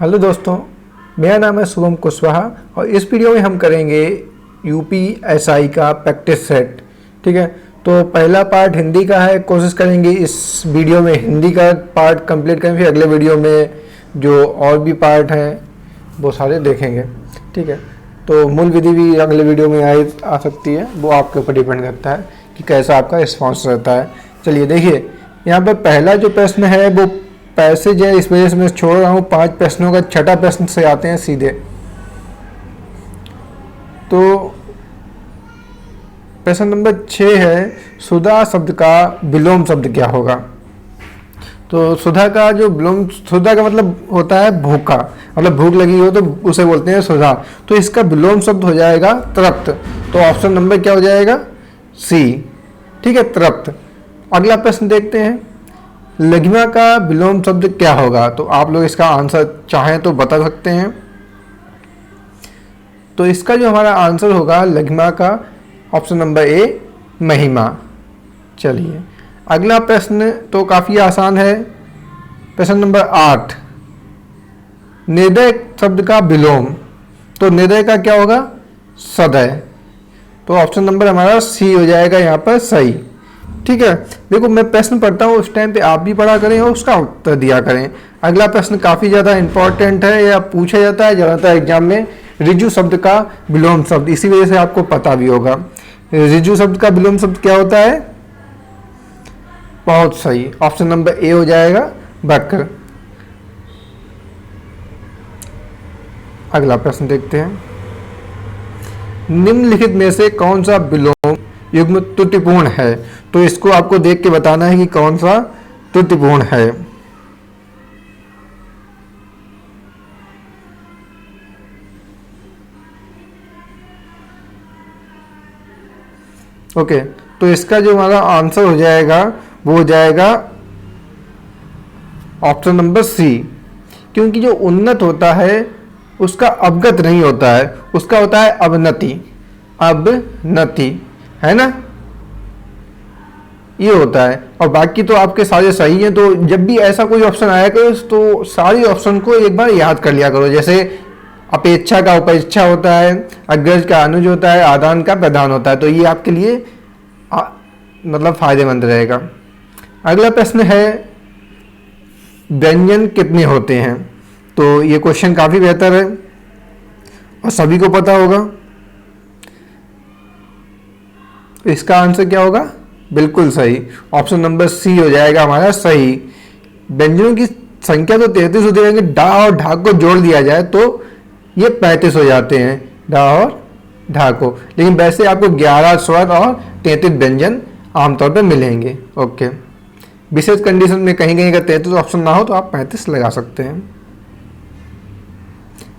Hello दोस्तों, मेरा नाम है शुभम कुशवाहा और इस वीडियो में हम करेंगे यूपीएसआई का प्रैक्टिस सेट। ठीक है, तो पहला पार्ट हिंदी का है, कोशिश करेंगे इस वीडियो में हिंदी का पार्ट कंप्लीट करें, फिर अगले वीडियो में जो और भी पार्ट हैं वो सारे देखेंगे। ठीक है, तो मूल विधि भी अगले वीडियो में आ सकती है, वो आपके ऊपर डिपेंड करता है कि कैसा आपका रिस्पॉन्स रहता है। चलिए देखिए, यहाँ पर पहला जो प्रश्न है वो पैसेज है, इस वजह से मैं छोड़ रहा हूँ 5 प्रश्नों का। छठा प्रश्न से आते हैं सीधे। तो प्रश्न नंबर 6 है, सुधा शब्द का विलोम शब्द क्या होगा। तो सुधा का जो विलोम, सुधा का मतलब होता है भूखा, मतलब भूख लगी हो तो उसे बोलते हैं सुधा। तो इसका विलोम शब्द हो जाएगा तृप्त। तो ऑप्शन नंबर क्या हो जाएगा, सी। ठीक है, तृप्त। अगला प्रश्न देखते हैं, लघिमा का विलोम शब्द क्या होगा। तो आप लोग इसका आंसर चाहें तो बता सकते हैं। तो इसका जो हमारा आंसर होगा लघिमा का, ऑप्शन नंबर ए, महिमा। चलिए अगला प्रश्न तो काफ़ी आसान है, प्रश्न नंबर 8, निर्दय शब्द का विलोम। तो निर्दय का क्या होगा, सदय। तो ऑप्शन नंबर हमारा सी हो जाएगा यहाँ पर सही। ठीक है, देखो मैं प्रश्न पढ़ता हूँ उस टाइम पे आप भी पढ़ा करें और उसका उत्तर दिया करें। अगला प्रश्न काफ़ी ज़्यादा इंपॉर्टेंट है, या पूछा जाता है ज़्यादातर एग्जाम में, ऋजु शब्द का विलोम शब्द। इसी वजह से आपको पता भी होगा ऋजु शब्द का विलोम शब्द क्या होता है। बहुत सही, ऑप्शन नंबर ए हो जाएगा, वक्र। अगला प्रश्न देखते हैं, निम्नलिखित में से कौन सा विलोम युग्म त्रुटिपूर्ण है। तो इसको आपको देख के बताना है कि कौन सा त्रुटिपूर्ण है। ओके, तो इसका जो हमारा आंसर हो जाएगा वो हो जाएगा ऑप्शन नंबर सी। क्योंकि जो उन्नत होता है उसका अवगत नहीं होता है, उसका होता है अवनति। अवनति है ना, ये होता है। और बाकी तो आपके सारे सही हैं। तो जब भी ऐसा कोई ऑप्शन आया करो तो सारे ऑप्शन को एक बार याद कर लिया करो। जैसे अपेक्षा का उपेक्षा होता है, अग्रज का अनुज होता है, आदान का प्रदान होता है। तो ये आपके लिए मतलब फायदेमंद रहेगा। अगला प्रश्न है, व्यंजन कितने होते हैं। तो ये क्वेश्चन काफ़ी बेहतर है और सभी को पता होगा। इसका आंसर क्या होगा, बिल्कुल सही, ऑप्शन नंबर सी हो जाएगा हमारा सही। व्यंजनों की संख्या तो 33 होती है, डा और ढा को जोड़ दिया जाए तो ये 35 हो जाते हैं, डा और ढा को। लेकिन वैसे आपको 11 स्वर और 33 व्यंजन आमतौर पर मिलेंगे। ओके, विशेष कंडीशन में कहीं कहीं अगर 33 ऑप्शन ना हो तो आप 35 लगा सकते हैं।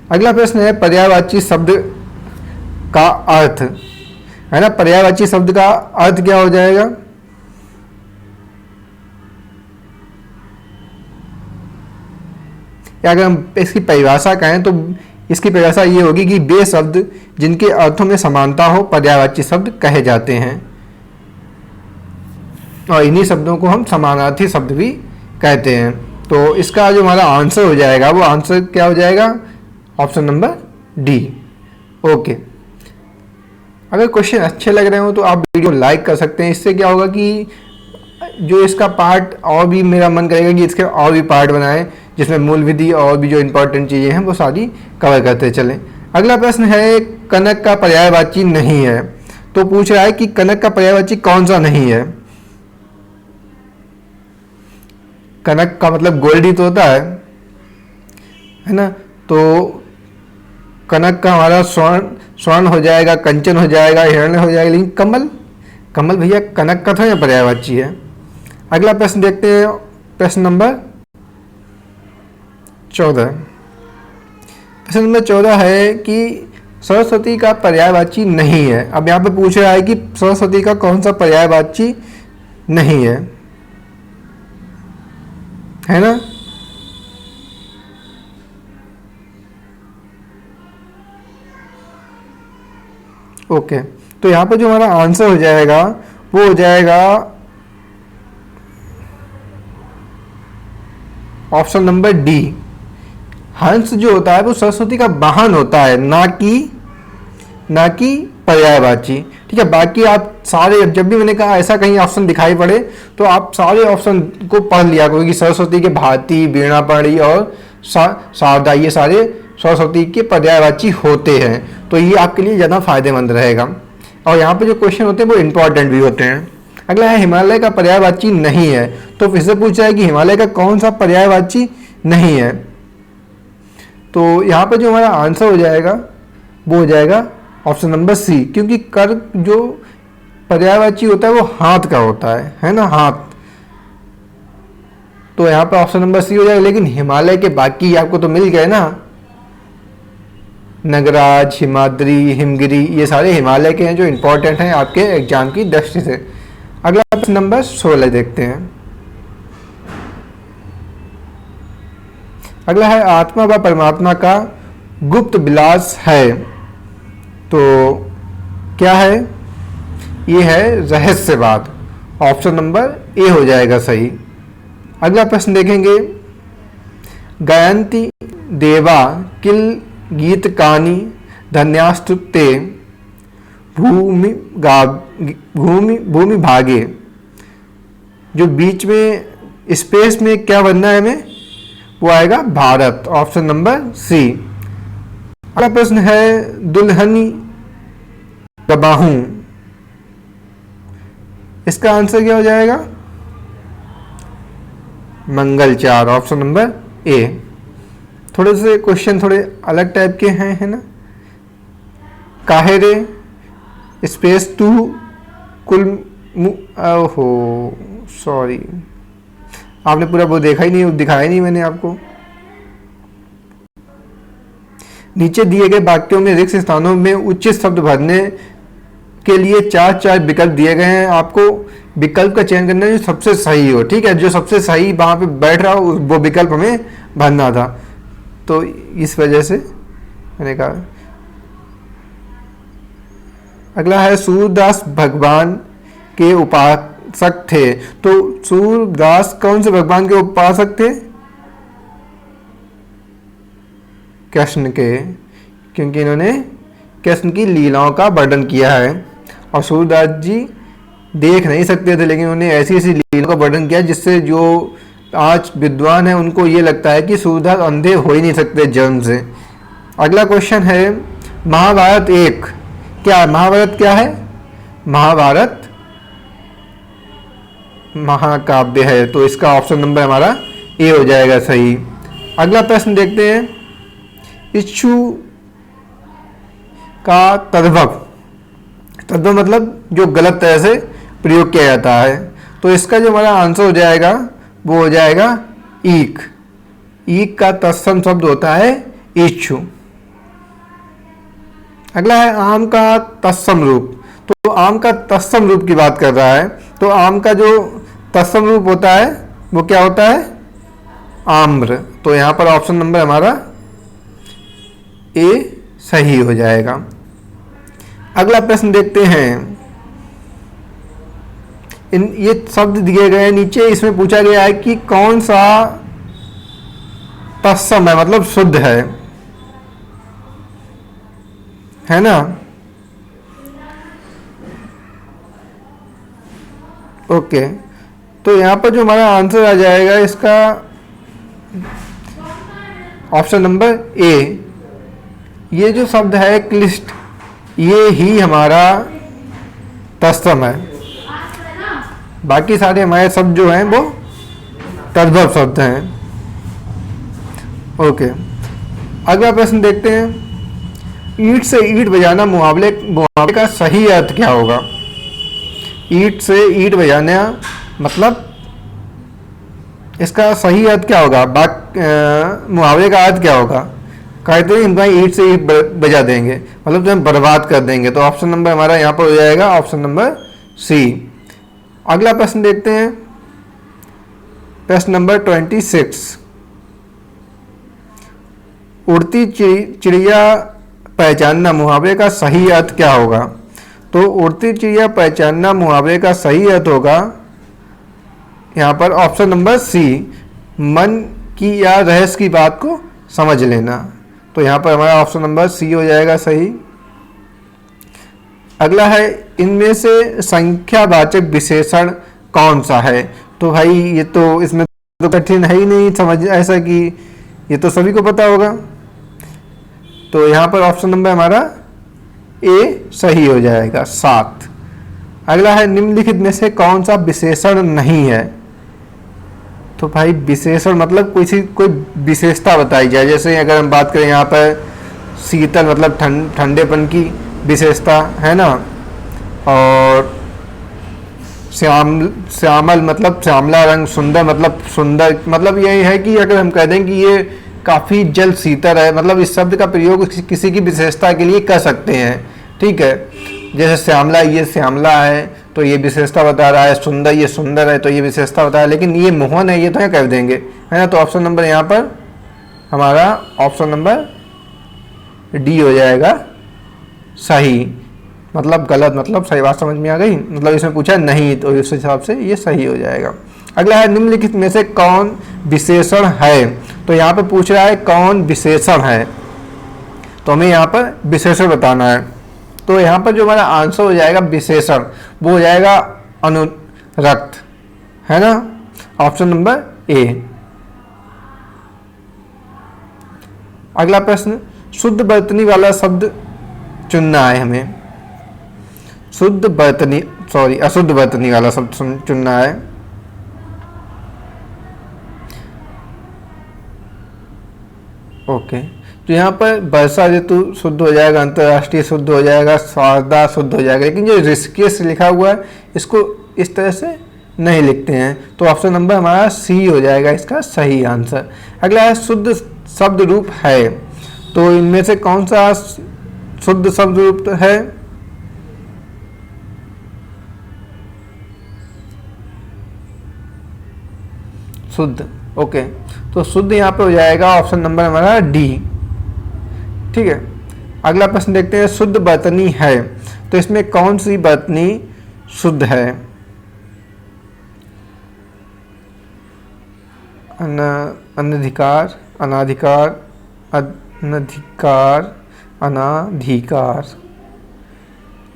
अगला प्रश्न है, पर्यायवाची शब्द का अर्थ है ना। पर्यायवाची शब्द का अर्थ क्या हो जाएगा, या अगर हम इसकी परिभाषा कहें तो इसकी परिभाषा ये होगी कि वे शब्द जिनके अर्थों में समानता हो पर्यायवाची शब्द कहे जाते हैं, और इन्हीं शब्दों को हम समानार्थी शब्द भी कहते हैं। तो इसका जो हमारा आंसर हो जाएगा वो आंसर क्या हो जाएगा, ऑप्शन नंबर डी। ओके, अगर क्वेश्चन अच्छे लग रहे हो तो आप वीडियो लाइक कर सकते हैं। इससे क्या होगा कि जो इसका पार्ट और भी मेरा मन करेगा कि इसके और भी पार्ट बनाएं, जिसमें मूल विधि और भी जो इंपॉर्टेंट चीज़ें हैं वो सारी कवर करते चलें। अगला प्रश्न है, कनक का पर्यायवाची नहीं है। तो पूछ रहा है कि कनक का पर्यायवाची कौन सा नहीं है। कनक का मतलब गोल्डी तो होता है ना। तो कनक का हमारा स्वर्ण हो जाएगा, कंचन हो जाएगा, हिरण्य हो जाएगा। लेकिन कमल, कमल भैया कनक का था या पर्यायवाची है। अगला प्रश्न देखते हैं, प्रश्न नंबर 14। प्रश्न नंबर 14 है कि सरस्वती का पर्यायवाची नहीं है। अब यहाँ पे पूछ रहा है कि सरस्वती का कौन सा पर्यायवाची नहीं है ना। ओके, तो यहाँ पे जो हमारा आंसर हो जाएगा वो हो जाएगा ऑप्शन नंबर डी, हंस जो होता है वो सरस्वती का वाहन होता है, ना कि पर्यायवाची। ठीक है, बाकी आप सारे, जब भी मैंने कहा ऐसा कहीं ऑप्शन दिखाई पड़े तो आप सारे ऑप्शन को पढ़ लिया करो कि सरस्वती के भांति, वीणापाणी और शारदा, ये सारे सरस्वती के पर्यायवाची होते हैं। तो ये आपके लिए ज़्यादा फायदेमंद रहेगा। और यहाँ पे जो क्वेश्चन होते हैं वो इम्पोर्टेंट भी होते हैं। अगला है हिमालय का पर्यायवाची नहीं है। तो फिर से पूछा है कि हिमालय का कौन सा पर्यायवाची नहीं है। तो यहाँ पे जो हमारा आंसर हो जाएगा वो हो जाएगा ऑप्शन नंबर सी, क्योंकि कर जो पर्यायवाची होता है वो हाथ का होता है ना, हाथ। तो यहाँ पे ऑप्शन नंबर सी हो जाएगा। लेकिन हिमालय के बाकी आपको तो मिल गए ना, नगराज, हिमाद्री, हिमगिरी, ये सारे हिमालय के हैं जो इंपॉर्टेंट हैं आपके एग्जाम की दृष्टि से। अगला प्रश्न नंबर 16 देखते हैं। अगला है आत्मा व परमात्मा का गुप्त विलास है। तो क्या है? ये है रहस्यवाद। ऑप्शन नंबर ए हो जाएगा सही। अगला प्रश्न देखेंगे, गायन्ति देवा किल गीतकानि धन्यास्तुते भूमि भागे। जो बीच में स्पेस में क्या बनना है हमें, वो आएगा भारत। Option number C. अगला प्रश्न है, दुल्हनी गबाहूं, इसका आंसर क्या हो जाएगा? मंगलचार। Option number A. थोड़े से क्वेश्चन थोड़े अलग टाइप के हैं, है ना। काहेरे स्पेस टू कुल, ओहो सॉरी, आपने पूरा वो देखा ही नहीं, दिखाया ही नहीं मैंने आपको। नीचे दिए गए वाक्यों में रिक्त स्थानों में उचित शब्द भरने के लिए चार विकल्प दिए गए हैं। आपको विकल्प का चयन करना है जो सबसे सही हो। ठीक है, जो सबसे सही वहां पे बैठ रहा हो वो विकल्प हमें भरना था। तो इस वजह से मैंने कहा। अगला है, सूरदास भगवान के उपासक थे। तो सूरदास कौन से भगवान के उपासक थे? कृष्ण के, क्योंकि इन्होंने कृष्ण की लीलाओं का वर्णन किया है। और सूरदास जी देख नहीं सकते थे, लेकिन उन्होंने ऐसी ऐसी लीलाओं का वर्णन किया जिससे जो आज विद्वान है उनको ये लगता है कि सूरदास अंधे हो ही नहीं सकते जन्म से। अगला क्वेश्चन है, महाभारत एक क्या है? महाभारत क्या है? महाभारत महाकाव्य है। तो इसका ऑप्शन नंबर हमारा ए हो जाएगा सही। अगला प्रश्न देखते हैं, इच्छु का तद्भव मतलब जो गलत तरह से प्रयोग किया जाता है। तो इसका जो हमारा आंसर हो जाएगा वो हो जाएगा ईक। ईक का तत्सम शब्द होता है इच्छु। अगला है, आम का तत्सम रूप। तो आम का तत्सम रूप की बात कर रहा है। तो आम का जो तत्सम रूप होता है वो क्या होता है? आम्र। तो यहाँ पर ऑप्शन नंबर हमारा ए सही हो जाएगा। अगला प्रश्न देखते हैं, ये शब्द दिए गए हैं नीचे, इसमें पूछा गया है कि कौन सा तत्सम है, मतलब शुद्ध है ना। ओके, तो यहाँ पर जो हमारा आंसर आ जाएगा इसका ऑप्शन नंबर ए। ये जो शब्द है क्लिष्ट, ये ही हमारा तत्सम है। बाकी सारे हमारे शब्द जो हैं वो तद्भव शब्द हैं। ओके, अगला प्रश्न देखते हैं, ईंट से ईंट बजाना मुहावरे का सही अर्थ क्या होगा? ईंट से ईंट बजाना मतलब इसका सही अर्थ क्या होगा? मुहावरे का अर्थ क्या होगा? कहते हैं इनका ईंट से ईंट बजा देंगे, मतलब तो हम बर्बाद कर देंगे। तो ऑप्शन नंबर हमारा यहाँ पर हो जाएगा ऑप्शन नंबर सी। अगला प्रश्न देखते हैं, प्रश्न नंबर 26, उड़ती चिड़िया पहचानना मुहावरे का सही अर्थ क्या होगा? तो उड़ती चिड़िया पहचानना मुहावरे का सही अर्थ होगा यहाँ पर ऑप्शन नंबर सी, मन की या रहस्य की बात को समझ लेना। तो यहाँ पर हमारा ऑप्शन नंबर सी हो जाएगा सही। अगला है इनमें से संख्यावाचक विशेषण कौन सा है। तो भाई ये तो इसमें तो कठिन है ही नहीं समझ, ऐसा कि ये तो सभी को पता होगा। तो यहाँ पर ऑप्शन नंबर हमारा ए सही हो जाएगा 7। अगला है निम्नलिखित में से कौन सा विशेषण नहीं है। तो भाई विशेषण मतलब कोई विशेषता बताई जाए। जैसे अगर हम बात करें यहाँ पर शीतल मतलब ठंडेपन की विशेषता है ना, और श्यामल मतलब श्यामला रंग, सुंदर मतलब यही है कि अगर हम कह दें कि ये काफ़ी जल शीतल है, मतलब इस शब्द का प्रयोग किसी की विशेषता के लिए कर सकते हैं। ठीक है, जैसे श्यामला, ये श्यामला है तो ये विशेषता बता रहा है, सुंदर ये सुंदर है तो ये विशेषता बता रहा है, लेकिन ये मोहन है ये तो क्या कर देंगे, है ना। तो ऑप्शन नंबर यहाँ पर हमारा ऑप्शन नंबर डी हो जाएगा सही। मतलब गलत मतलब सही, बात समझ में आ गई। मतलब इसमें पूछा नहीं तो इस हिसाब से ये सही हो जाएगा। अगला है निम्नलिखित में से कौन विशेषण है। तो यहाँ पर पूछ रहा है कौन विशेषण है, तो हमें यहाँ पर विशेषण बताना है। तो यहाँ पर जो हमारा आंसर हो जाएगा विशेषण, वो हो जाएगा अनुरक्त, है ना, ऑप्शन नंबर ए। अगला प्रश्न, शुद्ध वर्तनी वाला शब्द चुनना है हमें। अशुद्ध वर्तनी वाला शब्द चुनना है। ओके, तो यहाँ पर वर्षा ऋतु शुद्ध हो जाएगा, अंतर्राष्ट्रीय शुद्ध हो जाएगा, स्वादा शुद्ध हो जाएगा, लेकिन जो ऋषिकेश लिखा हुआ है इसको इस तरह से नहीं लिखते हैं। तो ऑप्शन नंबर हमारा सी हो जाएगा इसका सही आंसर। अगला है शुद्ध शब्द रूप है। तो इनमें से कौन सा शुद्ध शब्द रूप है। शुद्ध, ओके, तो शुद्ध यहाँ पे हो जाएगा ऑप्शन नंबर हमारा डी। ठीक है, अगला प्रश्न देखते हैं, शुद्ध वर्तनी है तो इसमें कौन सी वर्तनी शुद्ध है। अनधिकार, अनाधिकार, अनधिकार, अनाधिकार।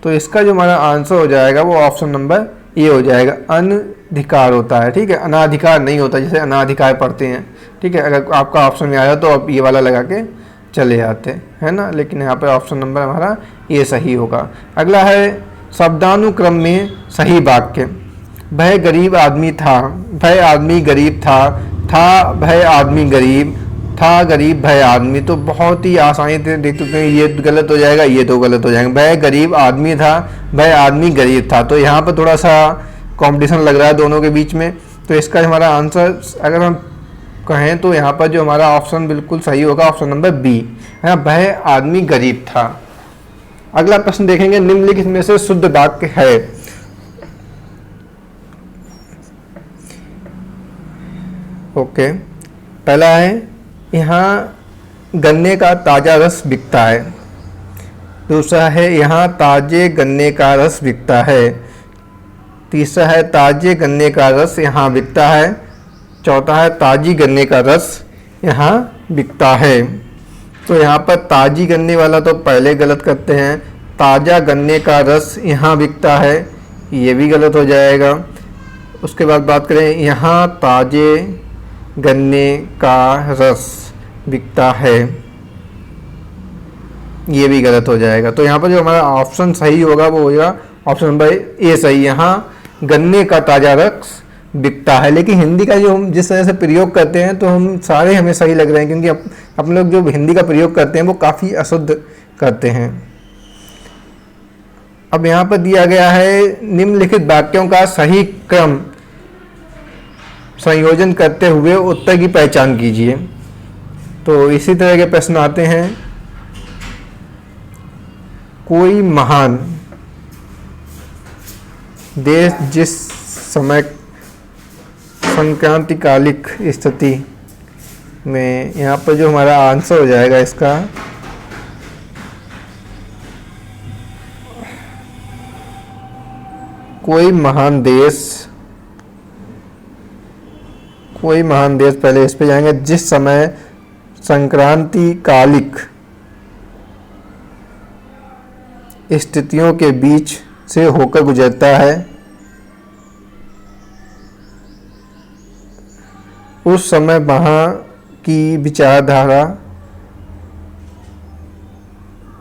तो इसका जो हमारा आंसर हो जाएगा वो ऑप्शन नंबर ए हो जाएगा। अनधिकार होता है, ठीक है, अनाधिकार नहीं होता, जैसे अनाधिकार पढ़ते हैं। ठीक है, अगर आपका ऑप्शन में आया तो आप ये वाला लगा के चले जाते है ना, लेकिन यहाँ पर ऑप्शन नंबर हमारा ए सही होगा। अगला है शब्दानुक्रम में सही वाक्य। वह गरीब आदमी था, वह आदमी गरीब था वह आदमी गरीब, था गरीब भय आदमी। तो बहुत ही आसानी से देख चुके हैं, ये गलत हो जाएगा, ये तो गलत हो जाएगा। वह गरीब आदमी था, वह आदमी गरीब था। तो यहाँ पर थोड़ा सा कंपटीशन लग रहा है दोनों के बीच में। तो इसका हमारा आंसर अगर हम कहें तो यहाँ पर जो हमारा ऑप्शन बिल्कुल सही होगा ऑप्शन नंबर बी, है ना, वह आदमी गरीब था। अगला प्रश्न देखेंगे, निम्नलिखित में से शुद्ध वाक्य है। ओके, पहला है यहाँ गन्ने का ताज़ा रस बिकता है। दूसरा है यहाँ ताजे गन्ने का रस बिकता है। तीसरा है ताजे गन्ने का रस यहाँ बिकता है। चौथा है ताजी गन्ने का रस यहाँ बिकता है। तो यहाँ पर ताजी गन्ने वाला तो पहले गलत करते हैं, ताज़ा गन्ने का रस यहाँ बिकता है, ये भी गलत हो जाएगा। उसके बाद बात करें यहाँ ताजे गन्ने का रस बिकता है, ये भी गलत हो जाएगा। तो यहाँ पर जो हमारा ऑप्शन सही होगा वो होगा ऑप्शन नंबर ए सही, यहाँ गन्ने का ताज़ा रस बिकता है। लेकिन हिंदी का जो हम जिस तरह से प्रयोग करते हैं तो हम सारे हमें सही लग रहे हैं, क्योंकि हम लोग जो हिंदी का प्रयोग करते हैं वो काफ़ी अशुद्ध करते हैं। अब यहाँ पर दिया गया है निम्नलिखित वाक्यों का सही क्रम संयोजन करते हुए उत्तर की पहचान कीजिए। तो इसी तरह के प्रश्न आते हैं। कोई महान देश जिस समय संक्रांतिकालिक स्थिति में, यहाँ पर जो हमारा आंसर हो जाएगा इसका कोई महान देश पहले इस पे जाएंगे, जिस समय संक्रांति कालिक स्थितियों के बीच से होकर गुजरता है। उस समय वहाँ की विचारधारा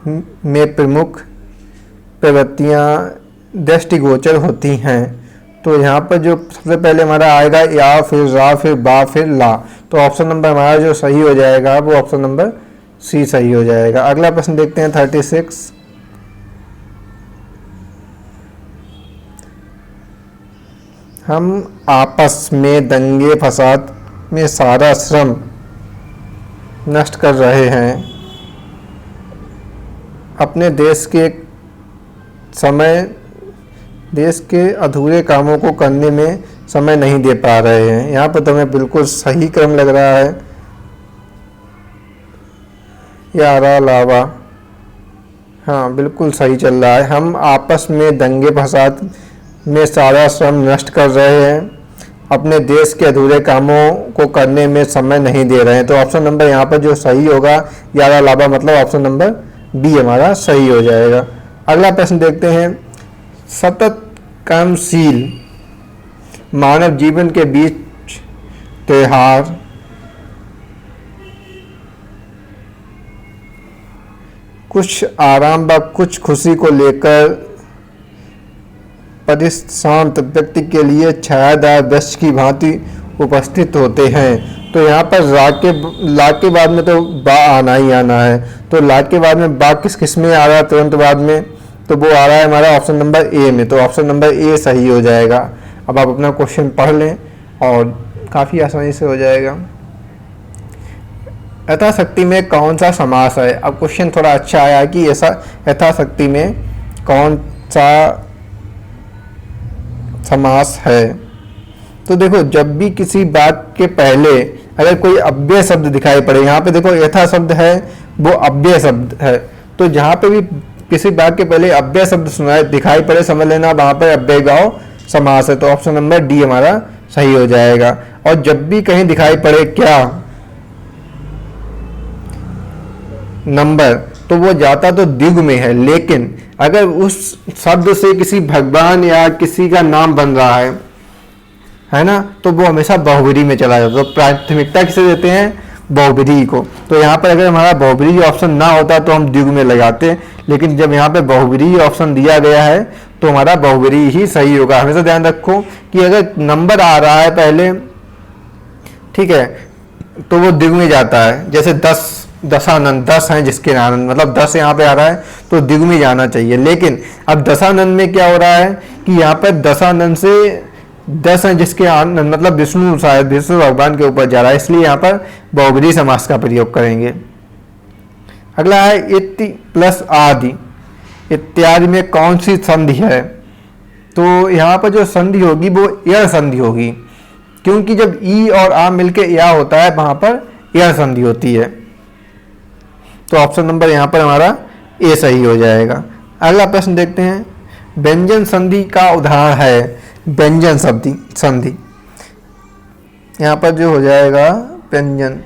में प्रमुख प्रवृत्तियाँ दृष्टिगोचर होती हैं। तो यहाँ पर जो सबसे पहले हमारा आएगा या, फिर रा, फिर बा, फिर ला। तो ऑप्शन नंबर हमारा जो सही हो जाएगा वो ऑप्शन नंबर सी सही हो जाएगा। अगला प्रश्न देखते हैं 36। हम आपस में दंगे फसाद में सारा श्रम नष्ट कर रहे हैं। अपने देश के अधूरे कामों को करने में समय नहीं दे पा रहे हैं। यहाँ पर तो हमें बिल्कुल सही क्रम लग रहा है। यारा लावा, हाँ बिल्कुल सही चल रहा है। हम आपस में दंगे फसाद में सारा श्रम नष्ट कर रहे हैं, अपने देश के अधूरे कामों को करने में समय नहीं दे रहे हैं। तो ऑप्शन नंबर यहाँ पर जो सही होगा यारा लावा, मतलब ऑप्शन नंबर बी हमारा सही हो जाएगा। अगला प्रश्न देखते हैं। सतत कर्मशील मानव जीवन के बीच त्योहार, कुछ आराम व कुछ खुशी को लेकर परिश्रांत व्यक्ति के लिए छायादार वृक्ष की भांति उपस्थित होते हैं। तो यहाँ पर ला के बाद में तो बा आना ही आना है। तो ला के बाद में बा किस में आ रहा है तुरंत बाद में, तो वो आ रहा है हमारा ऑप्शन नंबर ए में। तो ऑप्शन नंबर ए सही हो जाएगा। अब आप अपना क्वेश्चन पढ़ लें और काफ़ी आसानी से हो जाएगा। यथाशक्ति में कौन सा समास है? अब क्वेश्चन थोड़ा अच्छा आया कि ऐसा यथाशक्ति में कौन सा समास है। तो देखो, जब भी किसी बात के पहले अगर कोई अव्यय शब्द दिखाई पड़े, यहाँ पे देखो यथा शब्द है वो अव्यय शब्द है। तो जहाँ पे भी किसी बात के पहले अव्यय शब्द सुनाए दिखाई पड़े, समझ लेना वहाँ पर अव्ययभाव समास है। तो ऑप्शन नंबर डी हमारा सही हो जाएगा। और जब भी कहीं दिखाई पड़े क्या नंबर, तो वो जाता तो द्विगु में है, लेकिन अगर उस शब्द से किसी भगवान या किसी का नाम बन रहा है ना, तो वो हमेशा बहुब्रीहि में चला जाता है। तो प्राथमिकता किसे देते हैं? बहुब्रीहि को। तो यहाँ पर अगर हमारा बहुब्रीहि ऑप्शन ना होता तो हम द्विगु में लगाते, लेकिन जब यहाँ पे बहुब्रीहि ऑप्शन दिया गया है तो हमारा बहुब्रीहि ही सही होगा। हमेशा ध्यान रखो कि अगर नंबर आ रहा है पहले, ठीक है, तो वो द्विगु में जाता है। जैसे 10 दशानंद 10 हैं जिसके आनंद, मतलब 10 यहाँ पे आ रहा है तो द्विगु में जाना चाहिए। लेकिन अब दशानंद में क्या हो रहा है कि यहाँ पर दशानंद से 10 हैं जिसके आनंद, मतलब विष्णु, शायद विष्णु भगवान के ऊपर जा रहा है, इसलिए यहाँ पर बहुब्रीहि समास का प्रयोग करेंगे। अगला है इति प्लस आदि इत्यादि में कौन सी संधि है? तो यहाँ पर जो संधि होगी वो यह संधि होगी, क्योंकि जब ई और आ मिलके या होता है वहां पर यह संधि होती है। तो ऑप्शन नंबर यहाँ पर हमारा ए सही हो जाएगा। अगला प्रश्न देखते हैं। व्यंजन संधि का उदाहरण है व्यंजन संधि। यहाँ पर जो हो जाएगा व्यंजन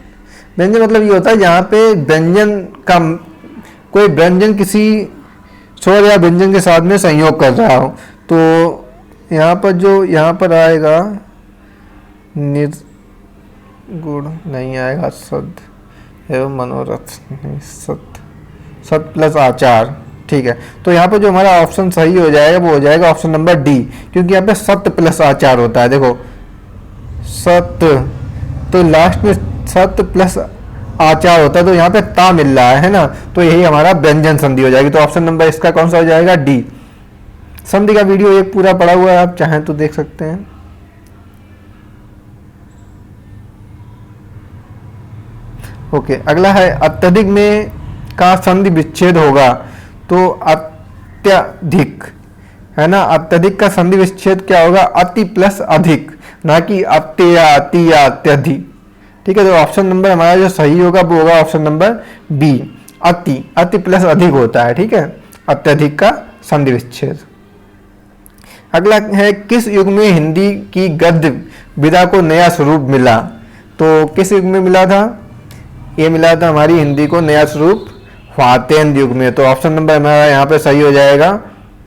मतलब ये होता है जहाँ पे व्यंजन का कोई व्यंजन किसी स्वर या व्यंजन के साथ में संयोग कर रहा हो। तो यहाँ पर आएगा निर्गुण नहीं आएगा, सद एवं मनोरथ नहीं, सत प्लस आचार, ठीक है। तो यहाँ पर जो हमारा ऑप्शन सही हो जाएगा वो हो जाएगा ऑप्शन नंबर डी, क्योंकि यहाँ पे सत्य प्लस आचार होता है। देखो सत्य, तो लास्ट में सत्य प्लस आचार होता है, तो यहाँ पे ता मिल रहा है ना, तो यही हमारा व्यंजन संधि हो जाएगी। तो ऑप्शन नंबर इसका कौन सा हो जाएगा? डी। संधि का वीडियो एक पूरा पड़ा हुआ है, आप चाहें तो देख सकते हैं। ओके, अगला है अत्यधिक में का संधि विच्छेद होगा। तो अत्यधिक है ना, अत्यधिक का संधि विच्छेद क्या होगा? अति प्लस अधिक, ना कि अत्य या अति या अत्यधिक, ठीक है। तो ऑप्शन नंबर हमारा जो सही होगा वो होगा ऑप्शन नंबर बी, अति प्लस अधिक होता है, ठीक है, अत्यधिक का संधि विच्छेद। अगला है किस युग में हिंदी की गद्य विधा को नया स्वरूप मिला? तो किस युग में मिला था? ये मिला था हमारी हिंदी को नया स्वरूप फातेन युग में। तो ऑप्शन नंबर हमारा यहाँ पे सही हो जाएगा,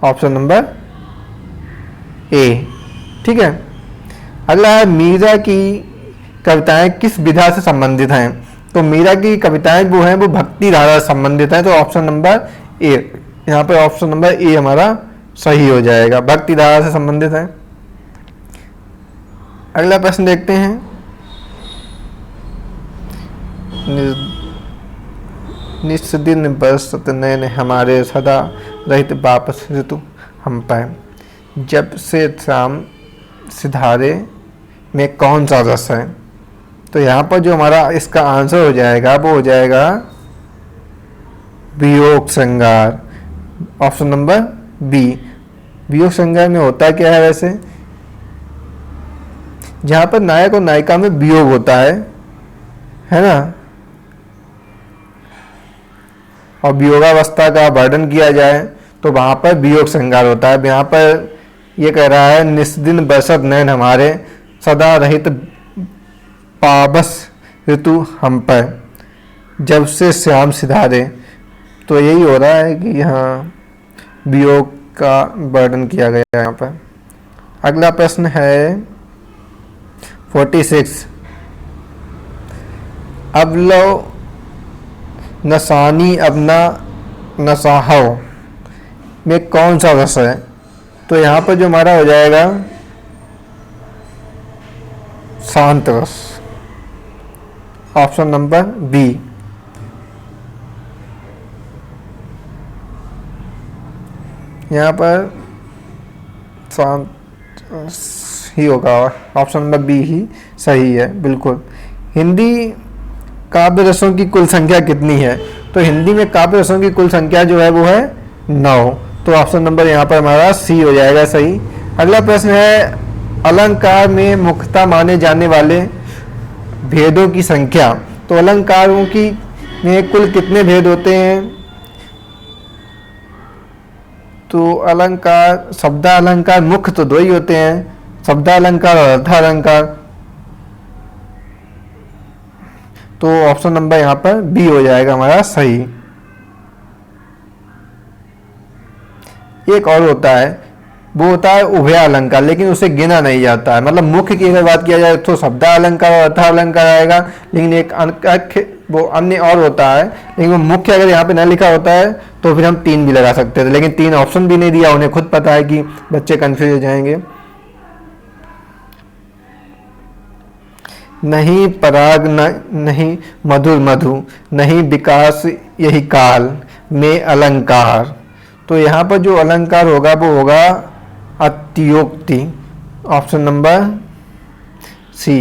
ऑप्शन नंबर ए। ठीक है, अगला है मीरा की कविताएं किस विधा से संबंधित हैं। तो मीरा की कविताएं वो हैं वो भक्ति धारा से संबंधित हैं। तो ऑप्शन नंबर ए, यहाँ पे ऑप्शन नंबर ए हमारा सही हो जाएगा, भक्ति धारा से संबंधित है। अगला प्रश्न देखते हैं। निस्दिन बरसत नैन हमारे सदा रहित वापस ऋतु हम पाए, जब से शाम सिधारे में कौन सा रस है। तो यहाँ पर जो हमारा इसका आंसर हो जाएगा वो हो जाएगा वियोग श्रृंगार, ऑप्शन नंबर बी। वियोग श्रृंगार में होता क्या है वैसे, जहाँ पर नायक और नायिका में वियोग होता है ना, और वियोगावस्था का वर्णन किया जाए तो वहाँ पर वियोग श्रृंगार होता है। यहाँ पर ये कह रहा है निस्दिन बरसत नैन हमारे सदा रहित पाबस ऋतु हम पर, जब से श्याम सिधारे। तो यही हो रहा है कि यहाँ वियोग का वर्णन किया गया है यहाँ पर। अगला प्रश्न है 46। अवलो नसानी अपना नसाहो में कौन सा रस है। तो यहाँ पर जो हमारा हो जाएगा शांत रस, ऑप्शन नंबर बी। यहाँ पर शांत ही होगा, ऑप्शन नंबर बी ही सही है बिल्कुल। हिंदी काव्य रसों की कुल संख्या कितनी है। तो हिंदी में काव्य रसों की कुल संख्या जो है वो है 9। तो ऑप्शन नंबर यहाँ पर हमारा सी हो जाएगा सही। अगला प्रश्न है अलंकार में मुख्यतः माने जाने वाले भेदों की संख्या। तो अलंकारों की में कुल कितने भेद होते हैं। तो अलंकार, शब्दालंकार मुख्य तो 2 ही होते हैं, शब्दालंकार और अर्थालंकार। तो ऑप्शन नंबर यहाँ पर बी हो जाएगा हमारा सही। एक और होता है, वो होता है उभय अलंकार, लेकिन उसे गिना नहीं जाता है। मतलब मुख्य की अगर बात किया जाए तो शब्दा अलंकार और अर्था अलंकार आएगा, लेकिन एक वो अन्य और होता है, लेकिन वो मुख्य अगर यहाँ पे ना लिखा होता है तो फिर हम 3 भी लगा सकते थे, लेकिन 3 ऑप्शन भी नहीं दिया। उन्हें खुद पता है कि बच्चे कंफ्यूज हो जाएंगे। नहीं पराग नहीं मधुर मधु, नहीं विकास यही काल में अलंकार। तो यहाँ पर जो अलंकार होगा वो होगा अत्योक्ति, ऑप्शन नंबर सी।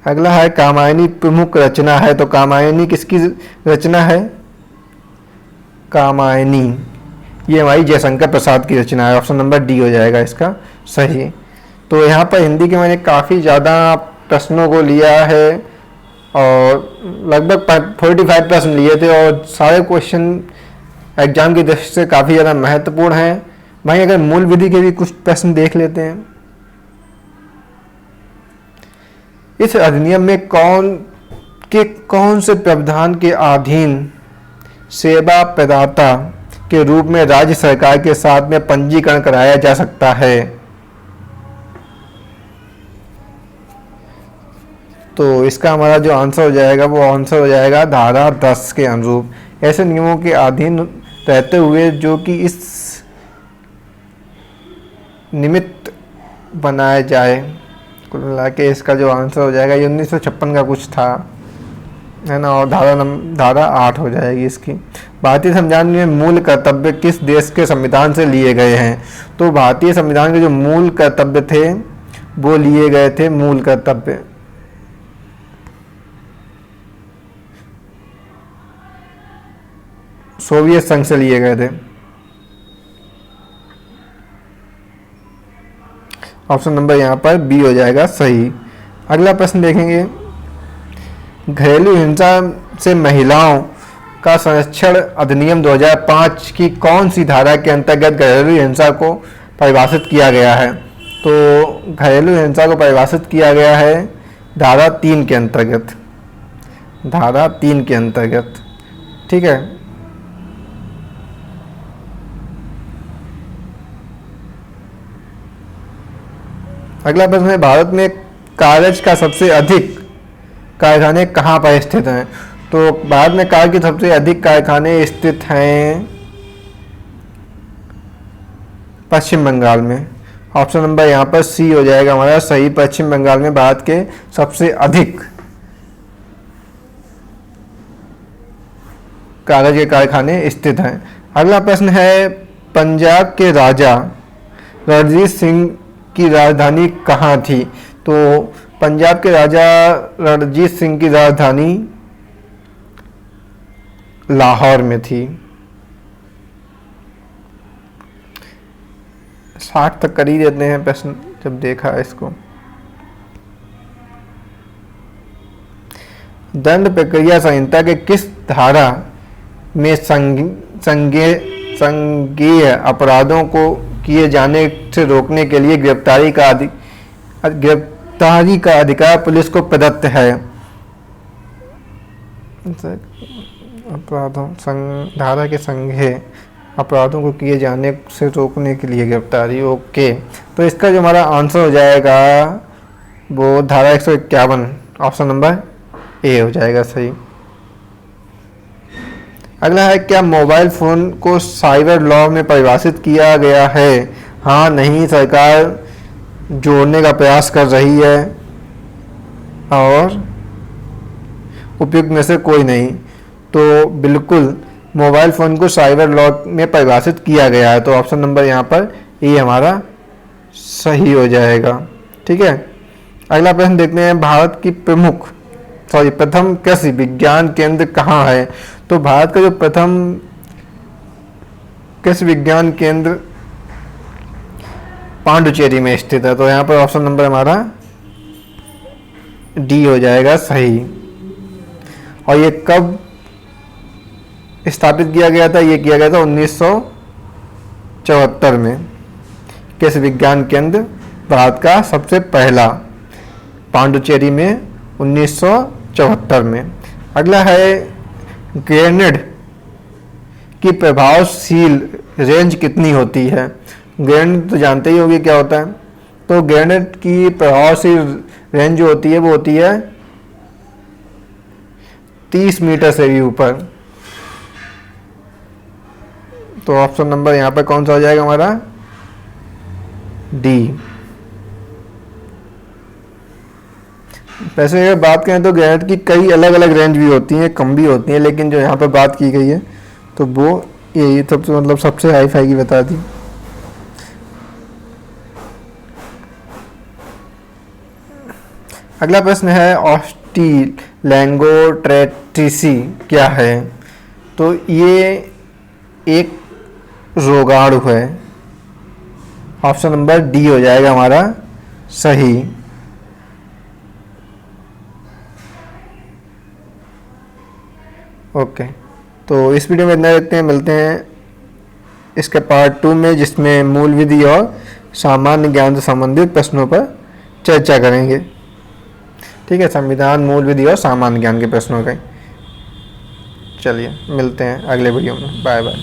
अगला है कामायनी प्रमुख रचना है। तो कामायनी किसकी रचना है। कामायनी ये हमारी जयशंकर प्रसाद की रचना है, ऑप्शन नंबर डी हो जाएगा इसका सही। तो यहाँ पर हिंदी के मैंने काफ़ी ज़्यादा प्रश्नों को लिया है और लगभग 45 प्रश्न लिए थे और सारे क्वेश्चन एग्जाम की दृष्टि से काफ़ी ज़्यादा महत्वपूर्ण हैं। भाई अगर मूल विधि के भी कुछ प्रश्न देख लेते हैं। इस अधिनियम में कौन से प्रावधान के अधीन सेवा प्रदाता के रूप में राज्य सरकार के साथ में पंजीकरण कराया जा सकता है। तो इसका हमारा जो आंसर हो जाएगा वो आंसर हो जाएगा धारा 10 के अनुरूप ऐसे नियमों के अधीन रहते हुए जो कि इस निमित्त बनाए जाए। कुल मिला के इसका जो आंसर हो जाएगा ये 1956 का कुछ था, है ना, और धारा 8 हो जाएगी इसकी। भारतीय संविधान में मूल कर्तव्य किस देश के संविधान से लिए गए हैं। तो भारतीय संविधान के जो मूल कर्तव्य थे वो लिए गए थे, मूल कर्तव्य सोवियत संघ से लिए गए थे। ऑप्शन नंबर यहाँ पर बी हो जाएगा सही। अगला प्रश्न देखेंगे, घरेलू हिंसा से महिलाओं का संरक्षण अधिनियम 2005 की कौन सी धारा के अंतर्गत घरेलू हिंसा को परिभाषित किया गया है। तो घरेलू हिंसा को परिभाषित किया गया है धारा 3 के अंतर्गत। धारा 3 के अंतर्गत। ठीक है, अगला प्रश्न है, भारत में कागज का सबसे अधिक कारखाने कहाँ पर स्थित हैं? तो भारत में कागज के सबसे अधिक कारखाने स्थित हैं पश्चिम बंगाल में। ऑप्शन नंबर यहाँ पर सी हो जाएगा हमारा सही। पश्चिम बंगाल में भारत के सबसे अधिक कागज के कारखाने स्थित हैं। अगला प्रश्न है, पंजाब के राजा रणजीत सिंह की राजधानी कहाँ थी? तो पंजाब के राजा रणजीत सिंह की राजधानी लाहौर में थी। 60 तक कर ही देते हैं प्रश्न जब देखा है इसको। दंड प्रक्रिया संहिता के किस धारा में संज्ञेय अपराधों को किए जाने से रोकने के लिए गिरफ्तारी का अधिकार पुलिस को प्रदत्त है? अपराधों धारा के संज्ञेय अपराधों को किए जाने से रोकने के लिए गिरफ्तारी। ओके, तो इसका जो हमारा आंसर हो जाएगा वो धारा 151, ऑप्शन नंबर ए हो जाएगा सही। अगला है, क्या मोबाइल फ़ोन को साइबर लॉ में परिभाषित किया गया है? हाँ, नहीं, सरकार जोड़ने का प्रयास कर रही है और उपयुक्त में से कोई नहीं। तो बिल्कुल मोबाइल फ़ोन को साइबर लॉ में परिभाषित किया गया है, तो ऑप्शन नंबर यहाँ पर ए हमारा सही हो जाएगा। ठीक है, अगला प्रश्न देखते हैं, भारत की प्रथम कृषि विज्ञान केंद्र कहाँ है? तो भारत का जो प्रथम कृषि विज्ञान केंद्र पांडुचेरी में स्थित है, तो यहाँ पर ऑप्शन नंबर हमारा डी हो जाएगा सही। और ये कब स्थापित किया गया था? ये किया गया था 1974 में। कृषि विज्ञान केंद्र भारत का सबसे पहला पांडुचेरी में 1974 में। अगला है, ग्रेनेड की प्रभावशील रेंज कितनी होती है? ग्रेनेड तो जानते ही होंगे क्या होता है। तो ग्रेनेड की प्रभावशील रेंज जो होती है वो होती है 30 मीटर से भी ऊपर। तो ऑप्शन नंबर यहाँ पर कौन सा हो जाएगा हमारा? डी। वैसे अगर बात करें तो ग्रेनेड की कई अलग अलग रेंज भी होती हैं, कम भी होती हैं, लेकिन जो यहाँ पर बात की गई है तो वो यही सबसे हाई फाई की बता दी। अगला प्रश्न है, ऑस्ट्रेलोंगोट्रेटिसी क्या है? तो ये एक रोगाणु है। ऑप्शन नंबर डी हो जाएगा हमारा सही। ओके, तो इस वीडियो में इतना देखते हैं, मिलते हैं इसके पार्ट 2 में, जिसमें मूल विधि और सामान्य ज्ञान से संबंधित प्रश्नों पर चर्चा करेंगे। ठीक है, संविधान, मूल विधि और सामान्य ज्ञान के प्रश्नों का। चलिए मिलते हैं अगले वीडियो में। Bye bye.